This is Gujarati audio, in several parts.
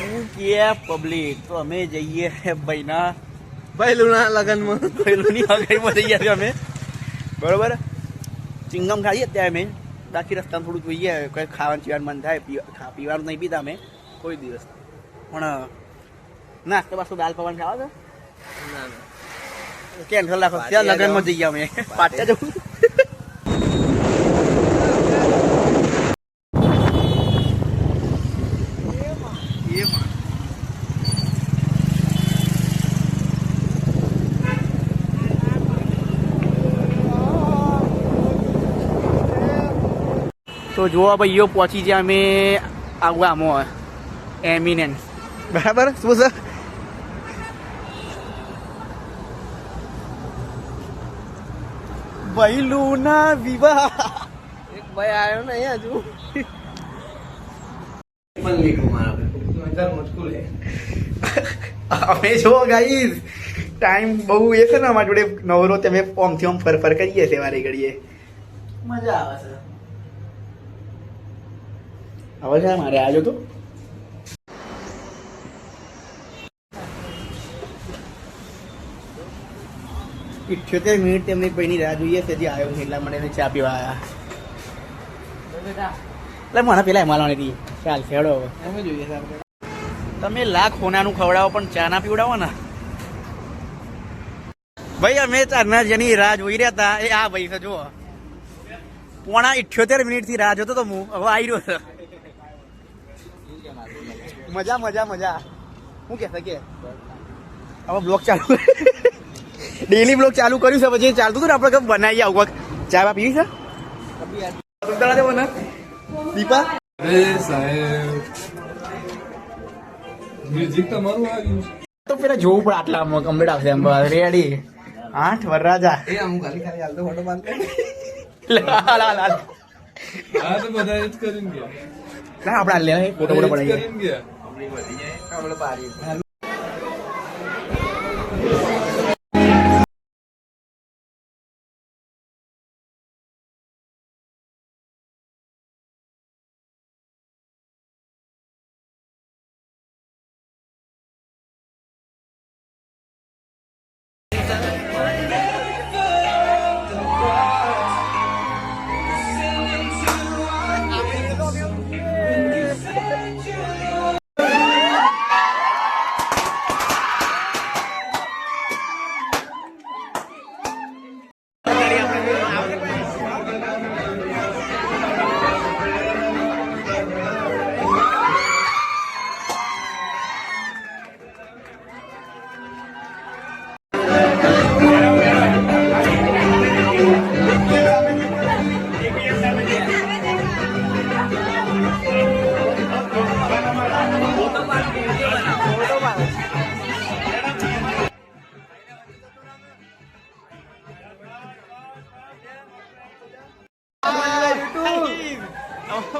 કે પબ્લિક તો અમે જઈએ ભાઈના ભાઈલુના લગનમાં ભાઈલુની હગાઈમાં જઈએ છીએ અમે બરોબર ચિંગમ ખાઈએ ત્યાં અમે બાકી રસ્તામાં થોડું જોઈએ કંઈ ખાવાનું પીવાનું મન થાય પીવાનું નહીં પીતા અમે કોઈ દિવસ પણ નાસ્તો બાસ્તો દાલ પકવાન ખાવા છે કેન્સલ રાખો ત્યાં લગનમાં જઈએ અમે પાટિયા જવું તો જોવા ભાઈઓ પહોંચી ગયા અમે આમાં એમિનેન્સ બરાબર શું છે ભાઈલુના વિવાહ એક ભાઈ આવ્યો ને અહીંયા હજુ અમે જો ગાઈસ ટાઈમ બહુ એ છે ને અમારા જોડે નવરો તમે ઓમથી ઓમ ફર ફર કરીએ છે વારી ઘડીએ મજા આવે છે હવે છે મારે આજો તો 78 મિનિટ તેમને ભાઈની રાહ જોઈએ તેથી આવ્યો નહીં એટલા મને ચા પીવા આવ્યા એટલે મને પેલા માલવાની હતી ચાલ ખેડો અમે જોઈએ તમે લાખ હોનાનું ખવડાવો પણ ચા ના પીવડાવો ને ભાઈ અમે ચારના જેની રાહ જોઈ રહ્યા હતા એ આ ભાઈ છે જુઓ 78 મિનિટથી રાહ જોતો તો હું હવે આવી રહ્યો છે મજા મજા મજા શું કે હવે બ્લોગ ચાલુ ડેલી બ્લોગ ચાલુ કર્યું છે પછી ચાલતું હતું ને આપણે કઈ બનાવીએ આવું ચા બા પીવી છે દીપા મ્યુઝિક તમારું આવ્યું તો પેલા જોવું પડે આટલા કમ્પ્લીટ આવશે એમ રેડી 8 વરરાજા એ આમ ખાલી ખાલી હાલતો ફોટો બાંધ હા તો બધા જ કરીને ગયા ના આપણે લે ફોટો ફોટો પડાવીએ કરીને ગયા આપણે પાડી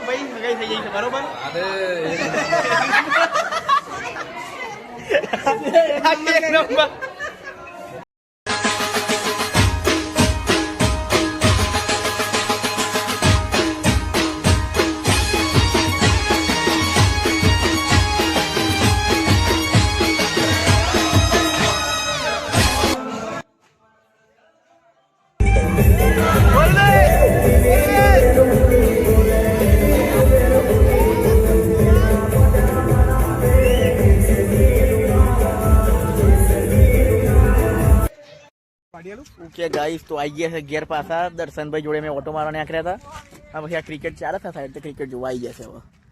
ભાઈ મગાઈ થઈ જાય છે બરોબર ઓકે ગાઈસ તો આવી ગયા છે ઘેર પાછા દર્શનભાઈ જોડે મેં ઓટો મારવા નીકળ્યા હતા પછી આ ક્રિકેટ ચાલે છે સાઈડ ક્રિકેટ જોવા આવી ગયા છે હવે